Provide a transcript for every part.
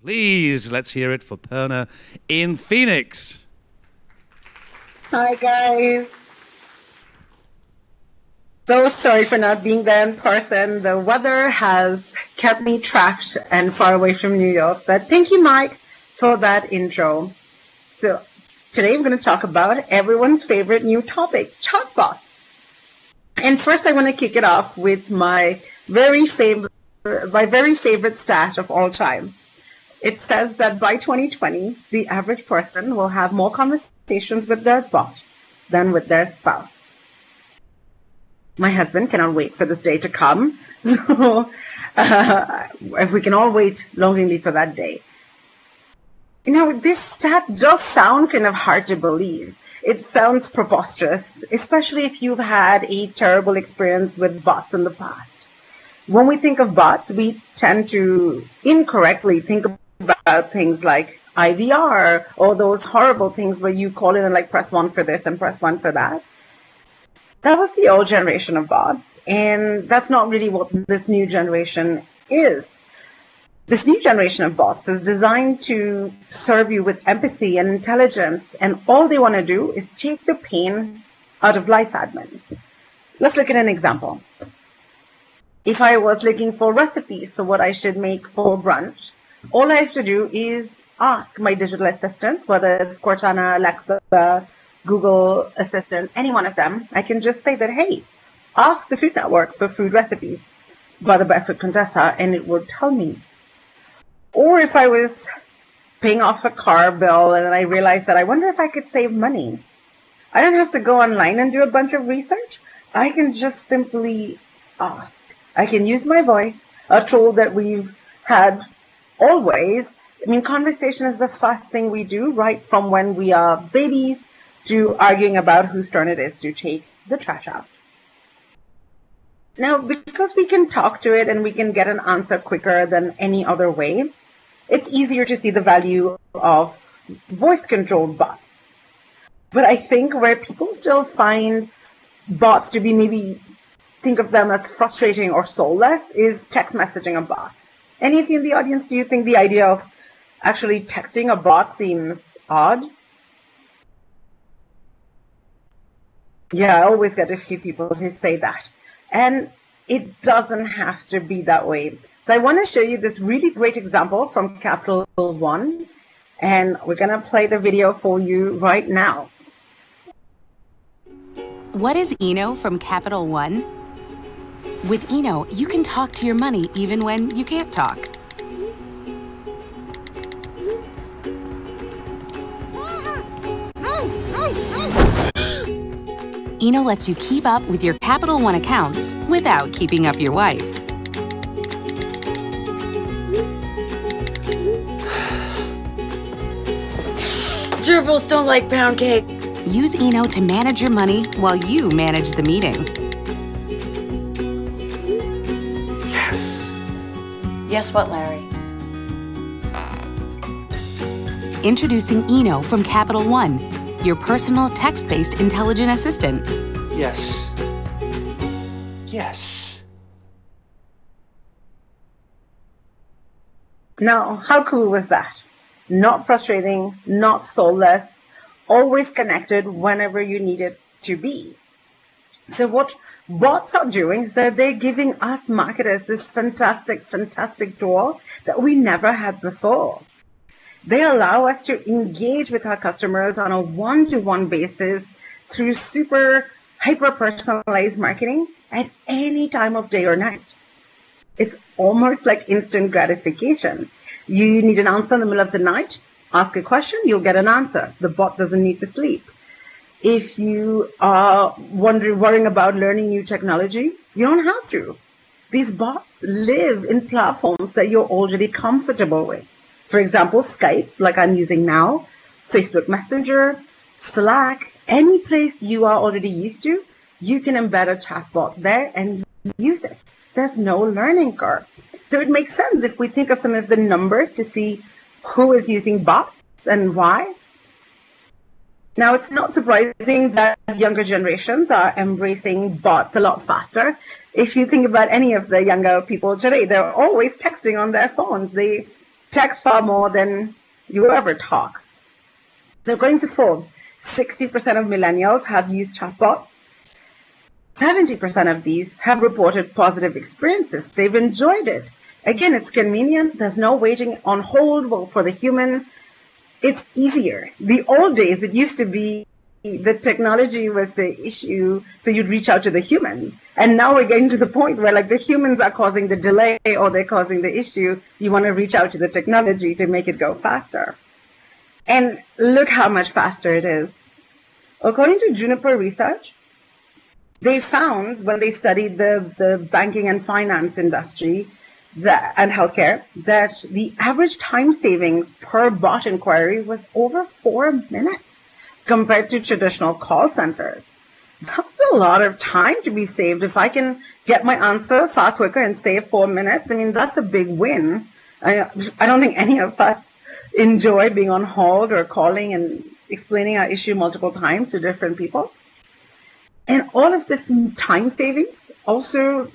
Please, let's hear it for Purna in Phoenix. Hi, guys. So sorry for not being there in person. The weather has kept me trapped and far away from New York. But thank you, Mike, for that intro. So today we're going to talk about everyone's favorite new topic, chatbots. And first, I want to kick it off with my very favorite stat of all time. It says that by 2020, the average person will have more conversations with their bot than with their spouse. My husband cannot wait for this day to come. So if we can all wait longingly for that day. You know, this stat does sound kind of hard to believe. It sounds preposterous, especially if you've had a terrible experience with bots in the past. When we think of bots, we tend to incorrectly think about things like IVR or those horrible things where you call in and like press 1 for this and press 1 for that. That was the old generation of bots, and that's not really what this new generation is. This new generation of bots is designed to serve you with empathy and intelligence, and all they want to do is take the pain out of life admin. Let's look at an example. If I was looking for recipes for what I should make for brunch, all I have to do is ask my digital assistant, whether it's Cortana, Alexa, Google Assistant, any one of them. I can just say that, hey, ask the Food Network for food recipes by the Barefoot Contessa, and it will tell me. Or if I was paying off a car bill and I realized that I wonder if I could save money, I don't have to go online and do a bunch of research. I can just simply ask. I can use my voice, a tool that we've had always. I mean, conversation is the first thing we do, right from when we are babies to arguing about whose turn it is to take the trash out. Now, because we can talk to it and we can get an answer quicker than any other way, it's easier to see the value of voice-controlled bots. But I think where people still find bots to be maybe think of them as frustrating or soulless is text messaging a bot. Any of you in the audience, do you think the idea of actually texting a bot seems odd? Yeah, I always get a few people who say that. And it doesn't have to be that way. So I want to show you this really great example from Capital One. And we're going to play the video for you right now. What is Eno from Capital One? With Eno, you can talk to your money even when you can't talk. Eno lets you keep up with your Capital One accounts without keeping up your wife. Gerbils don't like pound cake. Use Eno to manage your money while you manage the meeting. Yes. Yes, what, Larry? Introducing Eno from Capital One, your personal text-based intelligent assistant. Yes. Yes. Now, how cool was that? Not frustrating, not soulless, always connected whenever you need it to be. So what bots are doing is that they're giving us marketers this fantastic tool that we never had before. They allow us to engage with our customers on a one-to-one basis through super hyper-personalized marketing at any time of day or night. It's almost like instant gratification. You need an answer in the middle of the night, ask a question, you'll get an answer. The bot doesn't need to sleep. If you are worrying about learning new technology, you don't have to. These bots live in platforms that you're already comfortable with. For example, Skype, like I'm using now, Facebook Messenger, Slack, any place you are already used to, you can embed a chatbot there and use it. There's no learning curve. So it makes sense if we think of some of the numbers to see who is using bots and why. Now, it's not surprising that younger generations are embracing bots a lot faster. If you think about any of the younger people today, they're always texting on their phones. They text far more than you ever talk. So according to Forbes, 60% of millennials have used chatbots. 70% of these have reported positive experiences. They've enjoyed it. Again, it's convenient. There's no waiting on hold for the human. It's easier. The old days, it used to be the technology was the issue, so you'd reach out to the humans. And now we're getting to the point where like the humans are causing the delay or they're causing the issue. You want to reach out to the technology to make it go faster. And look how much faster it is. According to Juniper Research, they found when they studied the banking and finance industry and healthcare that the average time savings per bot inquiry was over 4 minutes compared to traditional call centers. That's a lot of time to be saved. If I can get my answer far quicker and save 4 minutes, I mean, that's a big win. I don't think any of us enjoy being on hold or calling and explaining our issue multiple times to different people. And all of this time savings also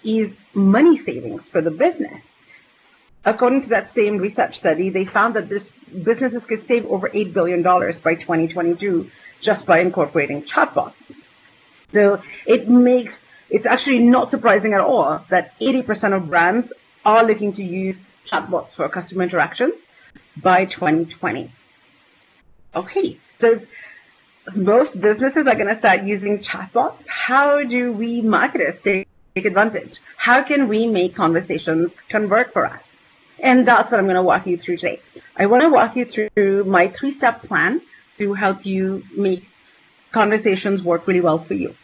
is money savings for the business. According to that same research study, they found that businesses could save over $8 billion by 2022 just by incorporating chatbots. So it's actually not surprising at all that 80% of brands are looking to use chatbots for customer interactions by 2020. Okay, so most businesses are going to start using chatbots. How do we market it, take advantage? How can we make conversations convert for us? And that's what I'm going to walk you through today. I want to walk you through my 3-step plan to help you make conversations work really well for you.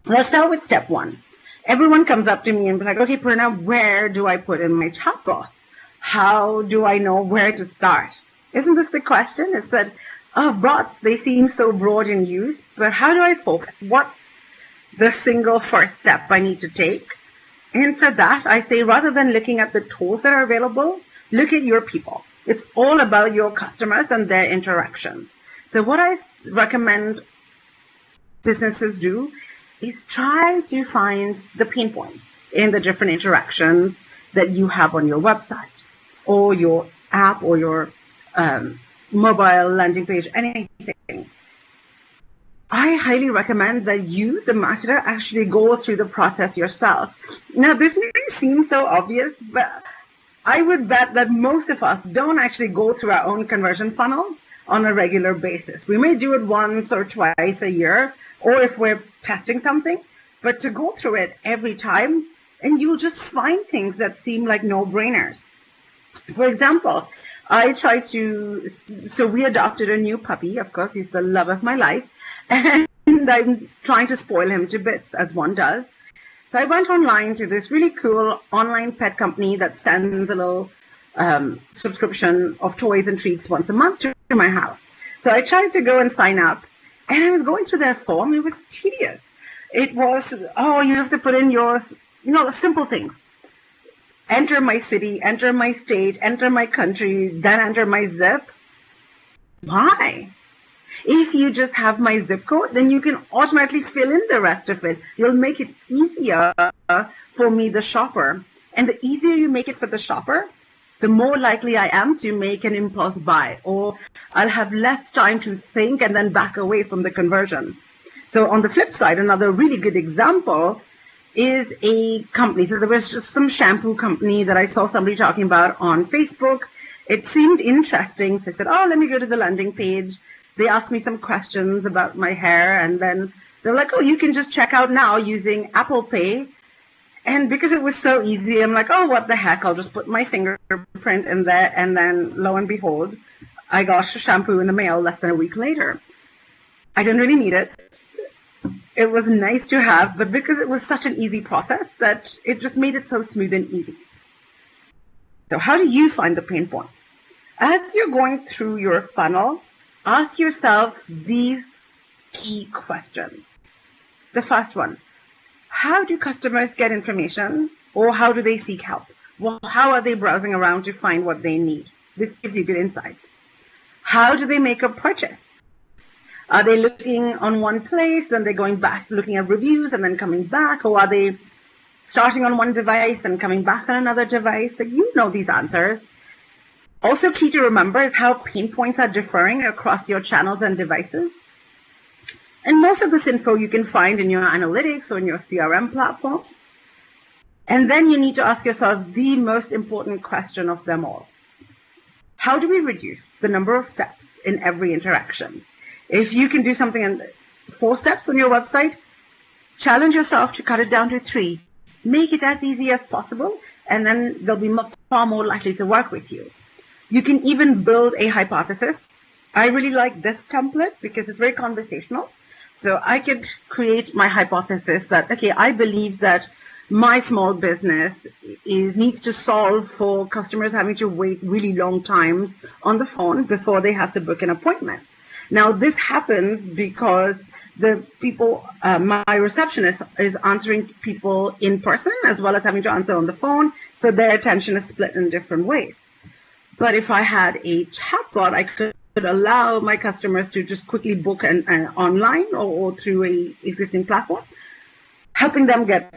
Let's start with step 1. Everyone comes up to me and be like, okay, Purna, where do I put in my chatbot? How do I know where to start? Isn't this the question? It's that, bots, they seem so broad in use, but how do I focus? What's the single first step I need to take? And for that, I say, rather than looking at the tools that are available, look at your people. It's all about your customers and their interactions. So what I recommend businesses do is try to find the pain points in the different interactions that you have on your website or your app or your mobile landing page, anything. I highly recommend that you, the marketer, actually go through the process yourself. Now, this may seem so obvious, but I would bet that most of us don't actually go through our own conversion funnel on a regular basis. We may do it once or twice a year, or if we're testing something, but to go through it every time, and you'll just find things that seem like no-brainers. For example, so we adopted a new puppy. Of course, he's the love of my life. And I'm trying to spoil him to bits, as one does. So I went online to this really cool online pet company that sends a little subscription of toys and treats once a month to my house. So I tried to go and sign up, and I was going through their form. It was tedious. It was, you have to put in your, simple things. Enter my city, enter my state, enter my country, then enter my zip. Why? If you just have my zip code, then you can automatically fill in the rest of it. You'll make it easier for me, the shopper. And the easier you make it for the shopper, the more likely I am to make an impulse buy, or I'll have less time to think and then back away from the conversion. So on the flip side, another really good example is a company. So there was just some shampoo company that I saw somebody talking about on Facebook. It seemed interesting. So I said, let me go to the landing page. They asked me some questions about my hair, and then they're like, you can just check out now using Apple Pay. And because it was so easy, I'm like, what the heck? I'll just put my fingerprint in there, and then lo and behold, I got a shampoo in the mail less than a week later. I didn't really need it. It was nice to have, but because it was such an easy process that it just made it so smooth and easy. So how do you find the pain points? As you're going through your funnel, ask yourself these key questions. The first one, how do customers get information, or how do they seek help? Well, how are they browsing around to find what they need? This gives you good insights. How do they make a purchase? Are they looking on one place, then they're going back, looking at reviews, and then coming back? Or are they starting on one device and coming back on another device. Like, you know these answers. Also key to remember is how pain points are differing across your channels and devices. And most of this info you can find in your analytics or in your CRM platform. And then you need to ask yourself the most important question of them all. How do we reduce the number of steps in every interaction? If you can do something in 4 steps on your website, challenge yourself to cut it down to 3. Make it as easy as possible, and then they'll be far more likely to work with you. You can even build a hypothesis. I really like this template because it's very conversational. So I could create my hypothesis that, okay, I believe that my small business needs to solve for customers having to wait really long times on the phone before they have to book an appointment. Now, this happens because the people, my receptionist is answering people in person as well as having to answer on the phone, so their attention is split in different ways. But if I had a chatbot, I could allow my customers to just quickly book an online or through a existing platform, helping them get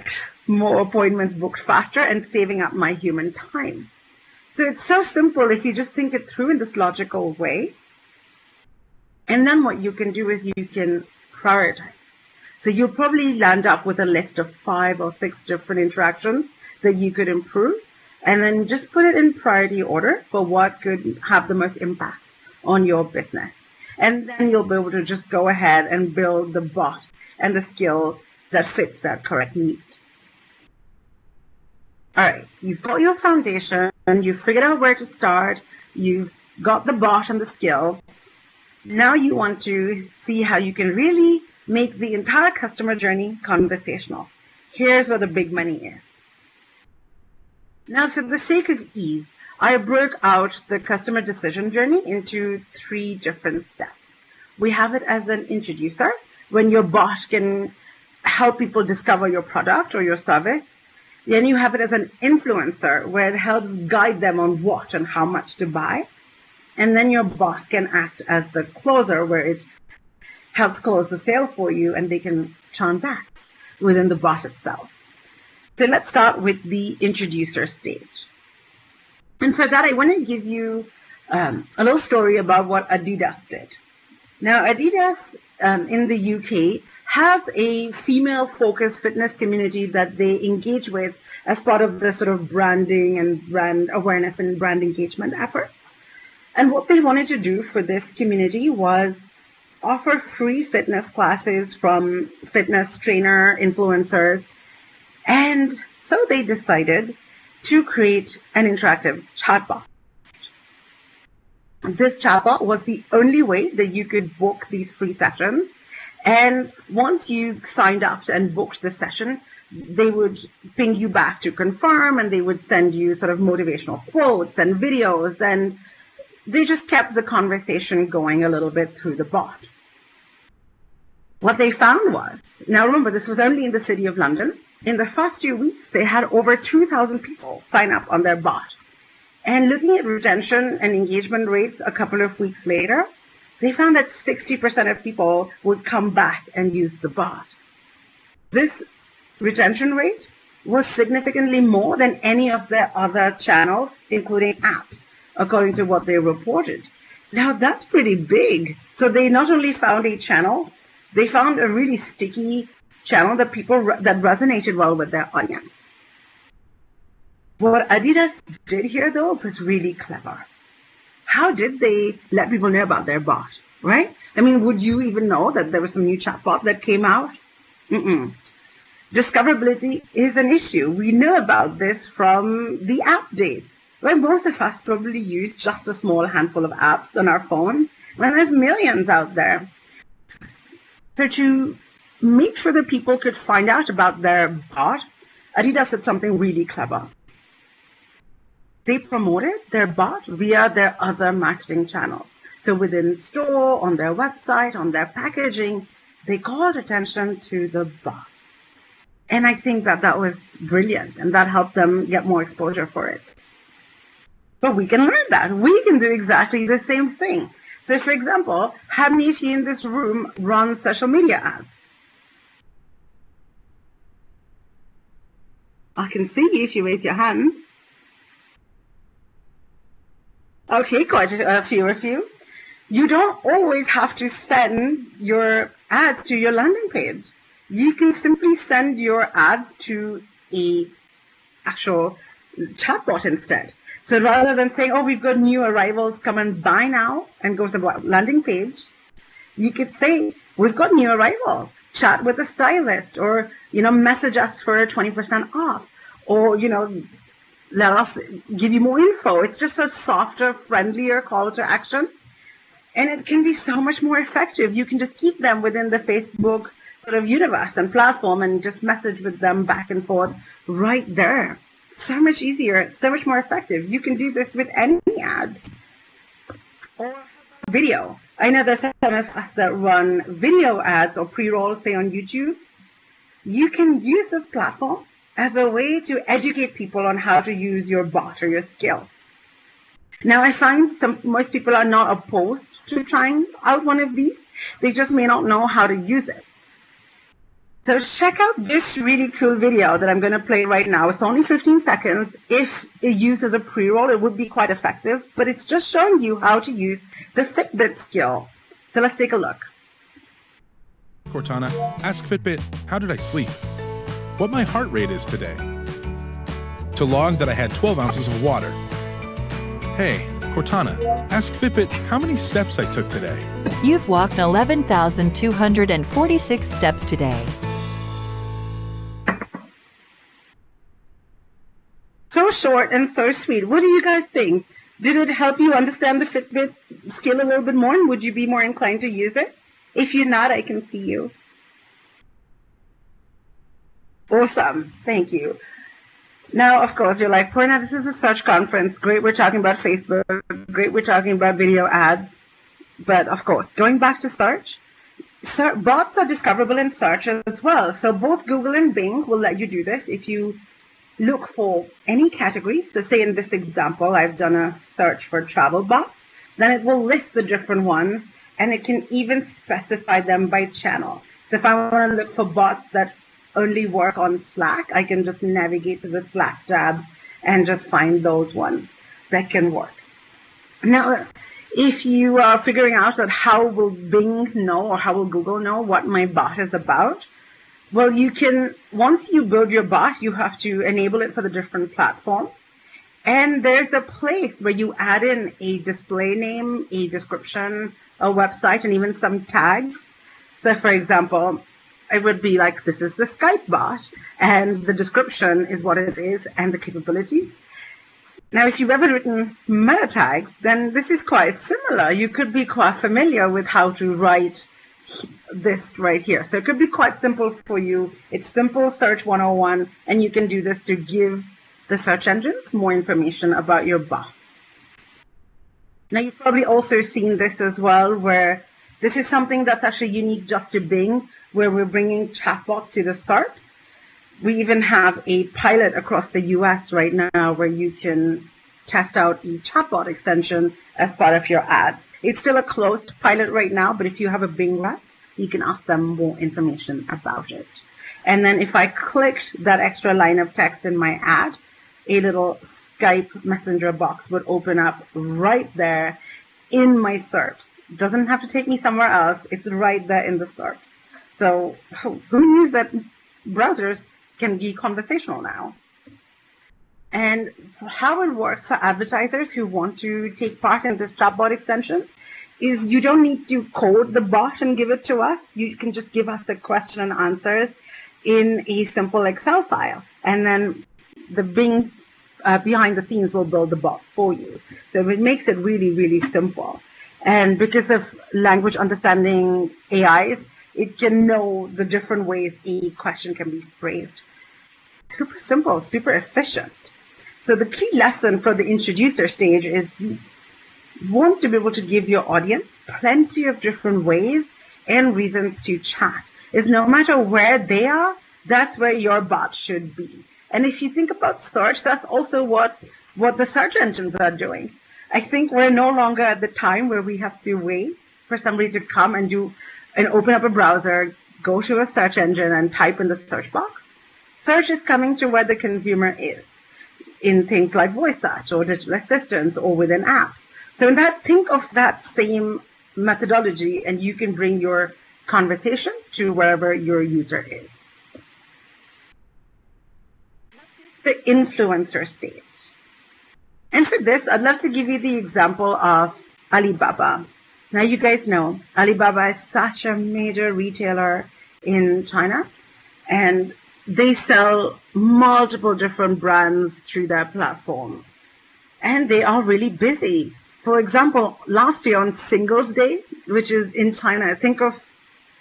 more appointments booked faster and saving up my human time. So it's so simple if you just think it through in this logical way. And then what you can do is you can prioritize. So you'll probably land up with a list of 5 or 6 different interactions that you could improve, and then just put it in priority order for what could have the most impact on your business. And then you'll be able to just go ahead and build the bot and the skill that fits that correct need. All right, you've got your foundation, and you've figured out where to start, you've got the bot and the skill. Now you want to see how you can really make the entire customer journey conversational. Here's where the big money is. Now, for the sake of ease, I broke out the customer decision journey into 3 different steps. We have it as an introducer, when your bot can help people discover your product or your service. Then you have it as an influencer, where it helps guide them on what and how much to buy. And then your bot can act as the closer, where it helps close the sale for you and they can transact within the bot itself. So let's start with the introducer stage. And for that, I want to give you a little story about what Adidas did. Now, Adidas in the UK has a female-focused fitness community that they engage with as part of the sort of branding and brand awareness and brand engagement effort. And what they wanted to do for this community was offer free fitness classes from fitness trainer influencers. And so they decided to create an interactive chatbot. This chatbot was the only way that you could book these free sessions. And once you signed up and booked the session, they would ping you back to confirm, and they would send you sort of motivational quotes and videos, and they just kept the conversation going a little bit through the bot. What they found was, now remember, this was only in the city of London. In the first 2 weeks, they had over 2,000 people sign up on their bot. And looking at retention and engagement rates a couple of weeks later, they found that 60% of people would come back and use the bot. This retention rate was significantly more than any of their other channels, including apps, according to what they reported. Now, that's pretty big. So they not only found a channel, they found a really sticky channel that that resonated well with their audience. What Adidas did here, though, was really clever. How did they let people know about their bot, right? I mean, would you even know that there was some new chatbot that came out? Discoverability is an issue. We know about this from the app days, right? Most of us probably use just a small handful of apps on our phone, when there's millions out there. So to make sure that people could find out about their bot, Adidas did something really clever. They promoted their bot via their other marketing channels. So within store, on their website, on their packaging, they called attention to the bot. And I think that was brilliant, and that helped them get more exposure for it. But we can learn that. We can do exactly the same thing. So for example, how many of you in this room run social media ads? I can see you if you raise your hand. Okay, quite a few of you. You don't always have to send your ads to your landing page. You can simply send your ads to a actual chatbot instead. So rather than saying, oh, we've got new arrivals, come and buy now, and go to the landing page, you could say, we've got new arrivals, chat with a stylist, or, message us for 20% off, or, let us give you more info. It's just a softer, friendlier call to action. And it can be so much more effective. You can just keep them within the Facebook sort of universe and platform and just message with them back and forth right there. So much easier, so much more effective. You can do this with any ad. Or video. I know there's some of us that run video ads or pre-rolls, say on YouTube. You can use this platform as a way to educate people on how to use your bot or your skill. Now, I find most people are not opposed to trying out one of these. They just may not know how to use it. So check out this really cool video that I'm going to play right now. It's only 15 seconds. If it used as a pre-roll, it would be quite effective, but it's just showing you how to use the Fitbit skill. So let's take a look. Cortana, ask Fitbit, how did I sleep? What my heart rate is today? To log that I had 12 ounces of water. Hey, Cortana, ask Fitbit how many steps I took today. You've walked 11,246 steps today. So short and so sweet. What do you guys think? Did it help you understand the Fitbit skill a little bit more, and would you be more inclined to use it? If you're not, I can see you. Awesome. Thank you. Now, of course, you're like, Purna, this is a search conference. Great, we're talking about Facebook. Great, we're talking about video ads. But, of course, going back to search, bots are discoverable in search as well. So both Google and Bing will let you do this if you look for any category. So say in this example, I've done a search for travel bots. Then it will list the different ones, and it can even specify them by channel. So if I want to look for bots that only work on Slack, I can just navigate to the Slack tab and just find those ones that can work. Now, if you are figuring out that how will Bing know or how will Google know what my bot is about, well, you can, once you build your bot, you have to enable it for the different platforms. And there's a place where you add in a display name, a description, a website, and even some tags. So, for example, it would be like, this is the Skype bot, and the description is what it is and the capabilities. Now, if you've ever written meta tags, then this is quite similar. You could be quite familiar with how to write this right here. So it could be quite simple for you. It's simple search 101, and you can do this to give the search engines more information about your bot. Now, you've probably also seen this as well, where this is something that's actually unique just to Bing, where we're bringing chatbots to the SERPs. We even have a pilot across the US right now where you can test out a chatbot extension as part of your ads. It's still a closed pilot right now, but if you have a Bing rep, you can ask them more information about it. And then if I clicked that extra line of text in my ad, a little Skype messenger box would open up right there in my SERPs. Doesn't have to take me somewhere else. It's right there in the SERP. So who knew that browsers can be conversational now? And how it works for advertisers who want to take part in this chatbot extension is you don't need to code the bot and give it to us. You can just give us the question and answers in a simple Excel file. And then the Bing behind the scenes will build the bot for you. So it makes it really, really simple. And because of language understanding AIs, it can know the different ways a question can be phrased. Super simple, super efficient. So the key lesson for the introducer stage is you want to be able to give your audience plenty of different ways and reasons to chat. Is no matter where they are, that's where your bot should be. And if you think about search, that's also what the search engines are doing. I think we're no longer at the time where we have to wait for somebody to come and open up a browser, go to a search engine and type in the search box. Search is coming to where the consumer is in things like voice search or digital assistants or within apps. So in that, think of that same methodology, and you can bring your conversation to wherever your user is. The influencer stage. And for this, I'd love to give you the example of Alibaba. Now, you guys know Alibaba is such a major retailer in China, and they sell multiple different brands through their platform. And they are really busy. For example, last year on Singles Day, which is in China, think of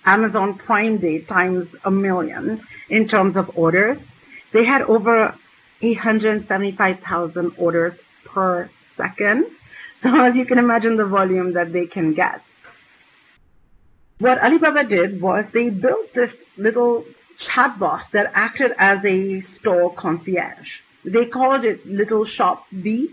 Amazon Prime Day times 1,000,000 in terms of orders. They had over 875,000 orders per second. So as you can imagine the volume that they can get. What Alibaba did was they built this little chatbot that acted as a store concierge. They called it Little Shop B.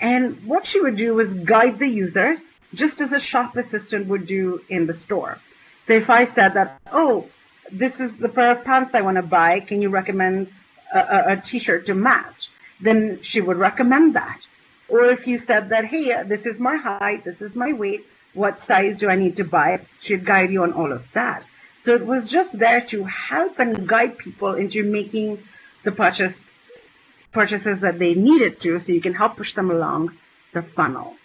And what she would do was guide the users just as a shop assistant would do in the store. So if I said that, oh, this is the pair of pants I want to buy, can you recommend a t-shirt to match? Then she would recommend that. Or if you said that, hey, this is my height, this is my weight, what size do I need to buy? She'd guide you on all of that. So it was just there to help and guide people into making the purchases that they needed to, so you can help push them along the funnel.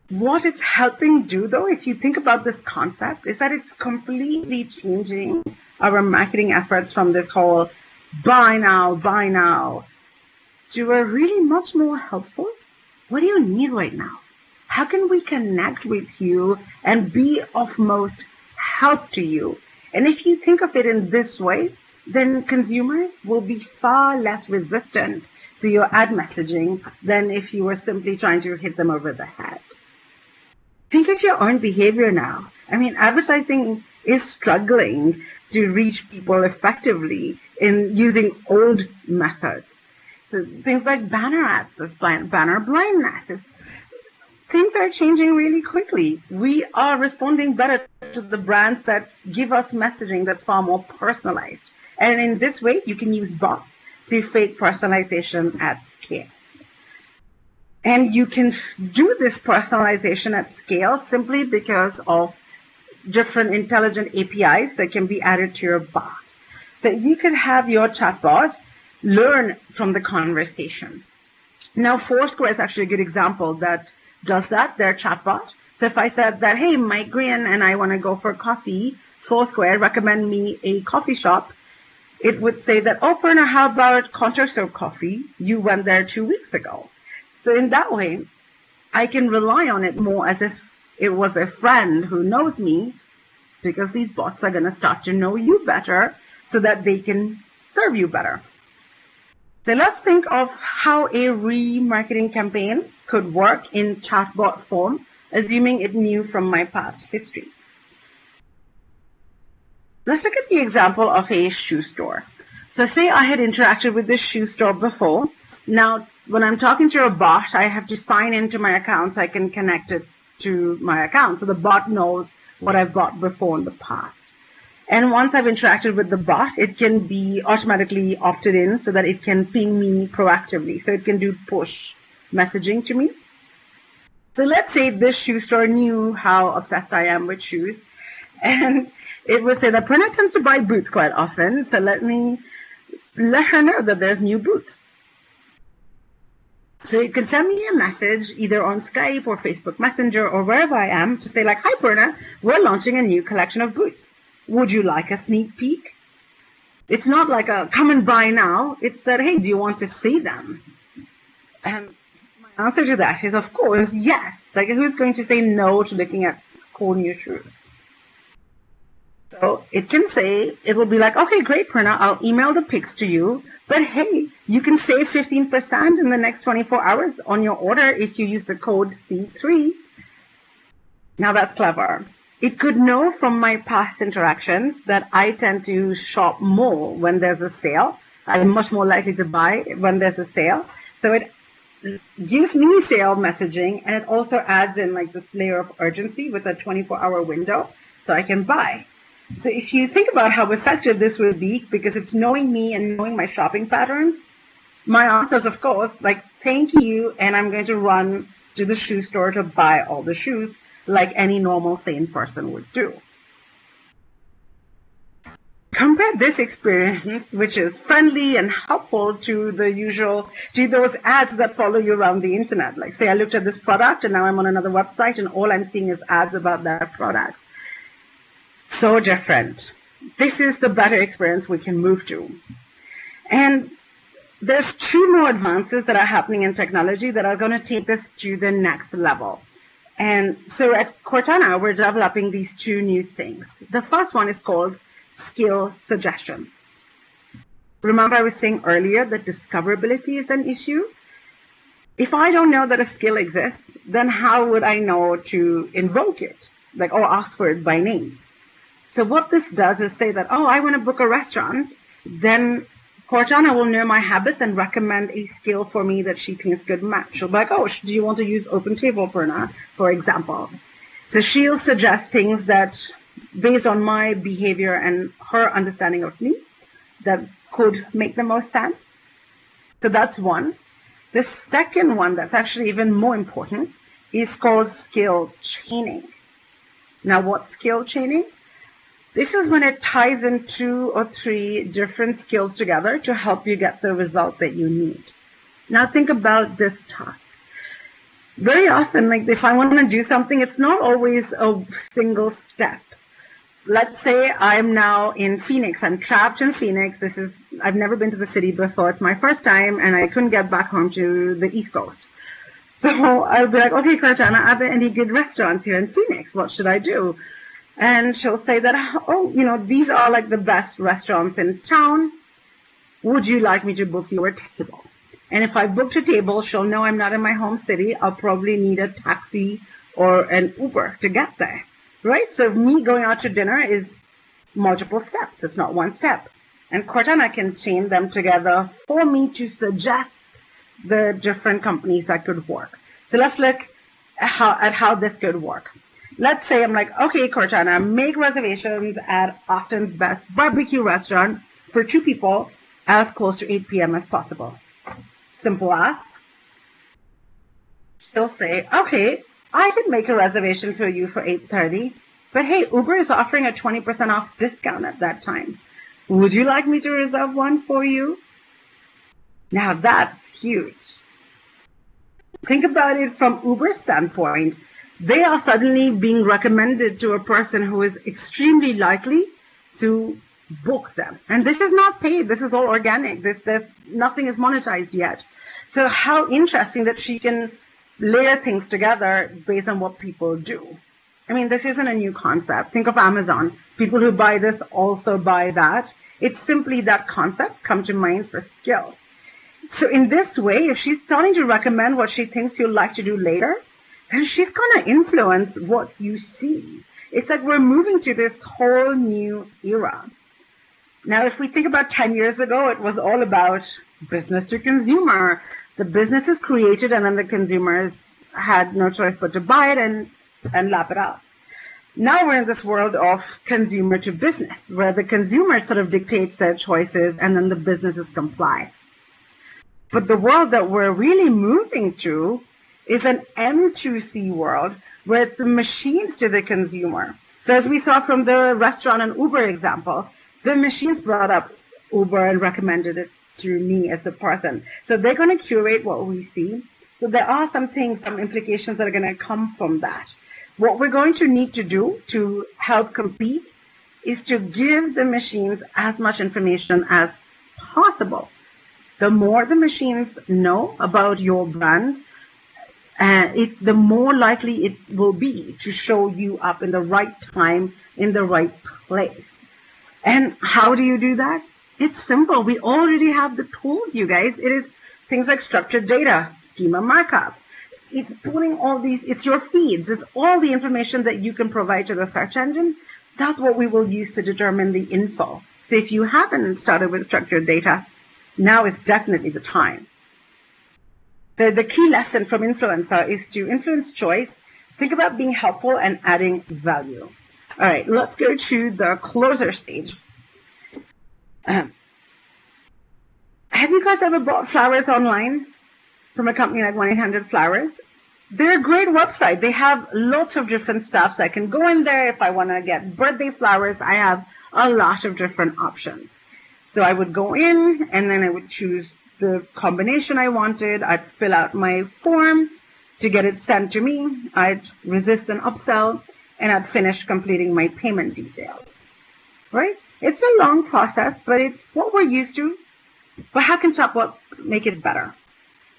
What it's helping do, though, if you think about this concept, is that it's completely changing our marketing efforts from this whole buy now, to a really much more helpful, what do you need right now? How can we connect with you and be of most help to you? And if you think of it in this way, then consumers will be far less resistant to your ad messaging than if you were simply trying to hit them over the head. Think of your own behavior now. I mean, advertising is struggling to reach people effectively in using old methods. So things like banner ads, this banner blindness, things are changing really quickly. We are responding better to the brands that give us messaging that's far more personalized. And in this way, you can use bots to fake personalization at scale. And you can do this personalization at scale simply because of different intelligent APIs that can be added to your bot. So you could have your chatbot learn from the conversation. Now, Foursquare is actually a good example that does that, their chatbot. So if I said that, hey, migraine and I want to go for coffee, Foursquare, recommend me a coffee shop, it would say that, oh, Purna, how about CounterServe Coffee? You went there 2 weeks ago. So in that way, I can rely on it more as if it was a friend who knows me, because these bots are going to start to know you better so that they can serve you better. So let's think of how a remarketing campaign could work in chatbot form, assuming it knew from my past history. Let's look at the example of a shoe store. So say I had interacted with this shoe store before. Now, when I'm talking to a bot, I have to sign into my account so I can connect it to my account. So the bot knows what I've bought before in the past. And once I've interacted with the bot, it can be automatically opted in so that it can ping me proactively. So it can do push messaging to me. So let's say this shoe store knew how obsessed I am with shoes. And it would say that Purna tends to buy boots quite often. So let me let her know that there's new boots. So you can send me a message either on Skype or Facebook Messenger or wherever I am to say like, hi Purna, we're launching a new collection of boots. Would you like a sneak peek? It's not like a come and buy now. It's that, hey, do you want to see them? And my answer to that is, of course, yes. Like, who's going to say no to looking at cool new shoes? So it can say, it will be like, okay, great, Purna, I'll email the pics to you. But hey, you can save 15% in the next 24 hours on your order if you use the code C3. Now that's clever. It could know from my past interactions that I tend to shop more when there's a sale. I'm much more likely to buy when there's a sale. So it gives me sale messaging, and it also adds in like this layer of urgency with a 24-hour window so I can buy. So if you think about how effective this will be, because it's knowing me and knowing my shopping patterns, my answer is, of course, like, thank you, and I'm going to run to the shoe store to buy all the shoes like any normal sane person would do. Compare this experience, which is friendly and helpful, to those ads that follow you around the internet. Like, say I looked at this product and now I'm on another website and all I'm seeing is ads about that product. So different. This is the better experience we can move to. And there's two more advances that are happening in technology that are going to take us to the next level. And so at Cortana, we're developing these two new things. The first one is called skill suggestion. Remember I was saying earlier that discoverability is an issue? If I don't know that a skill exists, then how would I know to invoke it? Like, or ask for it by name? So what this does is say that, oh, I want to book a restaurant, then Cortana will know my habits and recommend a skill for me that she thinks could match. She'll be like, oh, do you want to use OpenTable, Purna, for example? So she'll suggest things that, based on my behavior and her understanding of me, that could make the most sense. So that's one. The second one that's actually even more important is called skill chaining. Now, what's skill chaining? This is when it ties in 2 or 3 different skills together to help you get the result that you need. Now think about this task. Very often, like if I want to do something, it's not always a single step. Let's say I'm now in Phoenix. I'm trapped in Phoenix. I've never been to the city before. It's my first time, and I couldn't get back home to the East Coast. So I'll be like, okay, Cortana, are there any good restaurants here in Phoenix? What should I do? And she'll say that, oh, these are like the best restaurants in town. Would you like me to book you a table? And if I booked a table, she'll know I'm not in my home city. I'll probably need a taxi or an Uber to get there, right? So me going out to dinner is multiple steps. It's not one step. And Cortana can chain them together for me to suggest the different companies that could work. So let's look at how this could work. Let's say I'm like, okay, Cortana, make reservations at Austin's best barbecue restaurant for 2 people as close to 8 p.m. as possible. Simple ask. She'll say, okay, I can make a reservation for you for 8:30, but hey, Uber is offering a 20% off discount at that time. Would you like me to reserve one for you? Now that's huge. Think about it from Uber's standpoint. They are suddenly being recommended to a person who is extremely likely to book them. And this is not paid. This is all organic. Nothing is monetized yet. So how interesting that she can layer things together based on what people do. I mean, this isn't a new concept. Think of Amazon. People who buy this also buy that. It's simply that concept come to mind for skill. So in this way, if she's starting to recommend what she thinks you'll like to do later, then she's going to influence what you see. It's like we're moving to this whole new era. Now, if we think about 10 years ago, it was all about business to consumer. The business is created, and then the consumers had no choice but to buy it and lap it up. Now we're in this world of consumer to business, where the consumer sort of dictates their choices, and then the businesses comply. But the world that we're really moving to is an M2C world, where it's the machines to the consumer. So as we saw from the restaurant and Uber example, the machines brought up Uber and recommended it to me as the person. So they're going to curate what we see. So there are some things, some implications that are going to come from that. What we're going to need to do to help compete is to give the machines as much information as possible. The more the machines know about your brand, the more likely it will be to show you up in the right time, in the right place. And how do you do that? It's simple. We already have the tools, you guys. It is things like structured data, schema markup. It's putting all these, it's your feeds. It's all the information that you can provide to the search engine. That's what we will use to determine the info. So if you haven't started with structured data, now is definitely the time. So the key lesson from influencer is to influence choice. Think about being helpful and adding value. All right, let's go to the closer stage. Have you guys ever bought flowers online from a company like 1-800-Flowers? They're a great website. They have lots of different stuff. So I can go in there. If I want to get birthday flowers, I have a lot of different options. So I would go in, and then I would choose the combination I wanted. I'd fill out my form to get it sent to me. I'd resist an upsell, and I'd finish completing my payment details. Right? It's a long process, but it's what we're used to. But how can Chatbot make it better?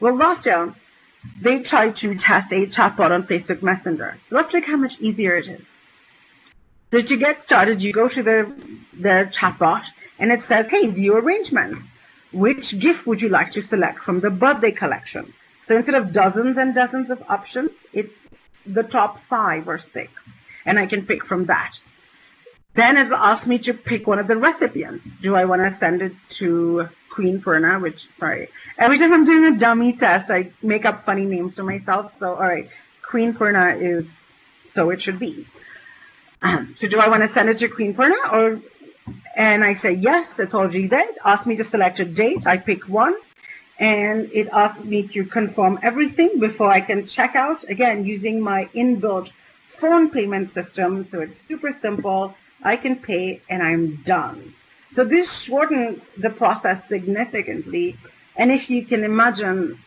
Well, last year, they tried to test a chatbot on Facebook Messenger. Let's look how much easier it is. So to get started, you go to their chatbot, and it says, hey, view arrangements. Which gift would you like to select from the birthday collection? So instead of dozens and dozens of options, it's the top 5 or 6, and I can pick from that. Then it will ask me to pick one of the recipients. Do I want to send it to Queen Purna, every time I'm doing a dummy test, I make up funny names for myself. So, all right, Queen Purna is so it should be. So do I want to send it to Queen Purna? And I say, yes, it's already there. It asks me to select a date. I pick one, and it asks me to confirm everything before I can check out, again, using my inbuilt phone payment system. So it's super simple. I can pay, and I'm done. So this shortened the process significantly. And if you can imagine,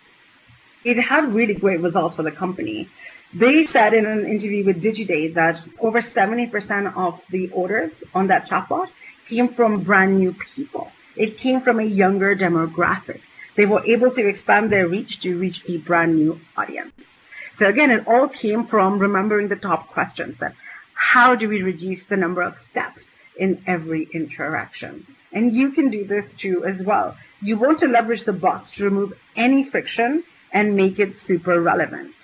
it had really great results for the company. They said in an interview with DigiDay that over 70% of the orders on that chatbot came from brand new people. It came from a younger demographic. They were able to expand their reach to reach a brand new audience. So again, it all came from remembering the top questions. That how do we reduce the number of steps in every interaction? And you can do this too as well. You want to leverage the bots to remove any friction and make it super relevant.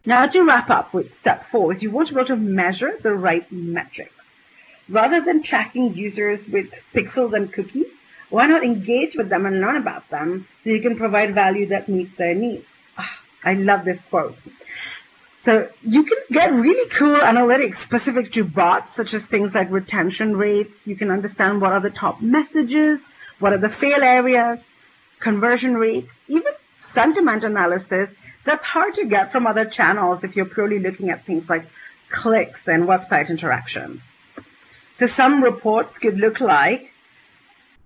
Now, to wrap up with step 4, is you want to be able to measure the right metrics. Rather than tracking users with pixels and cookies, why not engage with them and learn about them so you can provide value that meets their needs? I love this quote. So you can get really cool analytics specific to bots, such as things like retention rates. You can understand what are the top messages, what are the fail areas, conversion rate, even sentiment analysis. That's hard to get from other channels if you're purely looking at things like clicks and website interactions. So some reports could look like,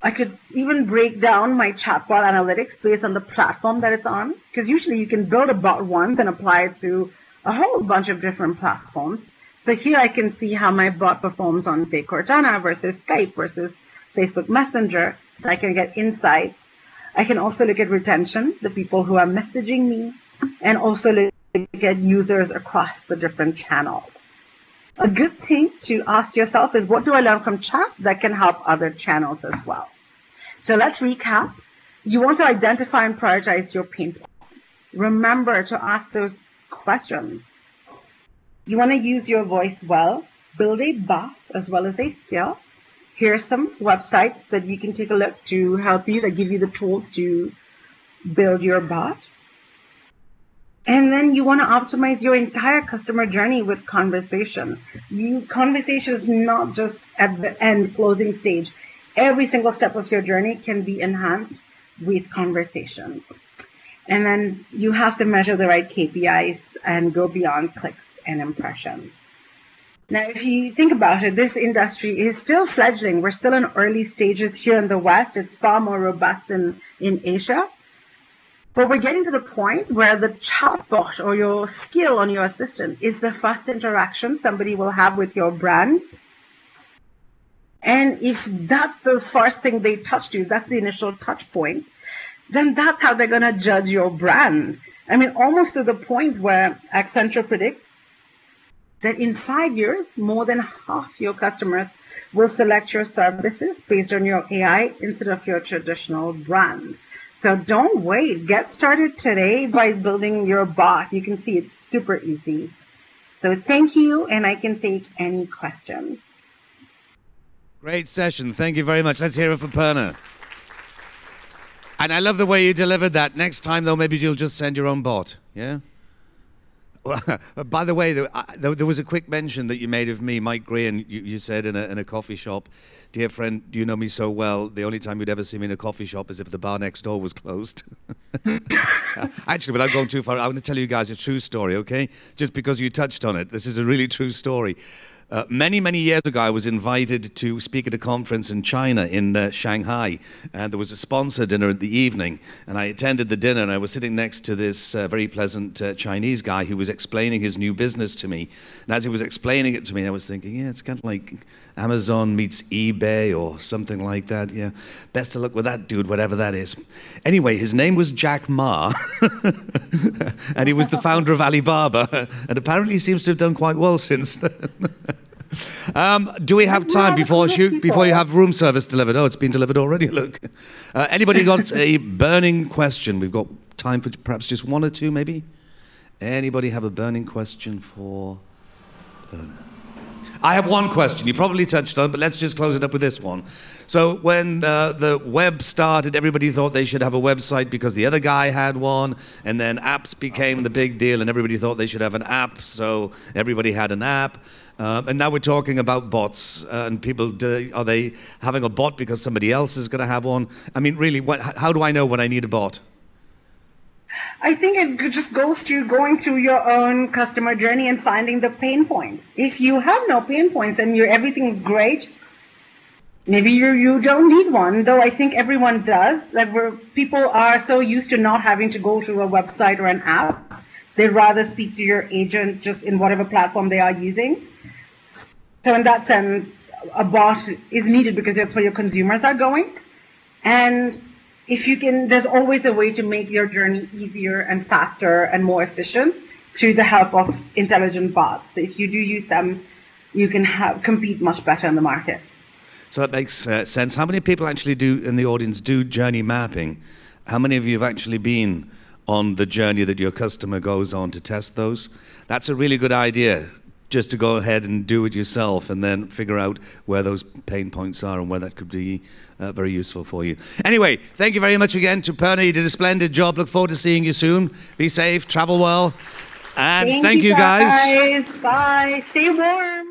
I could even break down my chatbot analytics based on the platform that it's on, because usually you can build a bot once and apply it to a whole bunch of different platforms. So here I can see how my bot performs on, say, Cortana versus Skype versus Facebook Messenger, so I can get insights. I can also look at retention, the people who are messaging me, and also look at users across the different channels. A good thing to ask yourself is, what do I learn from chat that can help other channels as well? So let's recap. You want to identify and prioritize your pain points. Remember to ask those questions. You want to use your voice well, build a bot as well as a skill. Here are some websites that you can take a look to help you, that give you the tools to build your bot. And then you want to optimize your entire customer journey with conversation. Conversation is not just at the end closing stage. Every single step of your journey can be enhanced with conversation. And then you have to measure the right KPIs and go beyond clicks and impressions. Now, if you think about it, this industry is still fledgling. We're still in early stages here in the West. It's far more robust in Asia. But we're getting to the point where the chatbot or your skill on your assistant is the first interaction somebody will have with your brand. And if that's the first thing they touch to, that's the initial touch point, then that's how they're going to judge your brand. I mean, almost to the point where Accenture predicts that in 5 years, more than half your customers will select your services based on your AI instead of your traditional brand. So don't wait. Get started today by building your bot. You can see it's super easy. So thank you, and I can take any questions. Great session. Thank you very much. Let's hear it for Purna. And I love the way you delivered that. Next time, though, maybe you'll just send your own bot, yeah? By the way, there was a quick mention that you made of me, Mike Gray, and you said in a coffee shop, dear friend, you know me so well, the only time you'd ever see me in a coffee shop is if the bar next door was closed. Actually, without going too far, I want to tell you guys a true story, okay? Just because you touched on it. This is a really true story. Many, many years ago, I was invited to speak at a conference in China, in Shanghai, and there was a sponsor dinner at the evening, and I attended the dinner, and I was sitting next to this very pleasant Chinese guy who was explaining his new business to me, and as he was explaining it to me, I was thinking, yeah, it's kind of like Amazon meets eBay or something like that, yeah. Best of luck with that dude, whatever that is. Anyway, his name was Jack Ma, and he was the founder of Alibaba, and apparently he seems to have done quite well since then. Do we have time before you have room service delivered? Oh, it's been delivered already, look. Anybody got a burning question? We've got time for perhaps just one or two, maybe? Anybody have a burning question for Purna? I have one question. You probably touched on it, but let's just close it up with this one. So when the web started, everybody thought they should have a website because the other guy had one, and then apps became the big deal, and everybody thought they should have an app, so everybody had an app. And now we're talking about bots, and people, are they having a bot because somebody else is going to have one? I mean, really, how do I know when I need a bot? I think it just goes to going through your own customer journey and finding the pain points. If you have no pain points and everything's great, maybe you don't need one, though I think everyone does. Like people are so used to not having to go to a website or an app. They'd rather speak to your agent just in whatever platform they are using. So in that sense, a bot is needed because that's where your consumers are going. And if you can, there's always a way to make your journey easier and faster and more efficient through the help of intelligent bots. So if you do use them, you can compete much better in the market. So that makes sense. How many people actually in the audience do journey mapping? How many of you have actually been on the journey that your customer goes on to test those? That's a really good idea, just to go ahead and do it yourself and then figure out where those pain points are and where that could be very useful for you. Anyway, thank you very much again to Purna. You did a splendid job. Look forward to seeing you soon. Be safe, travel well, and thank you guys. Bye. Stay warm.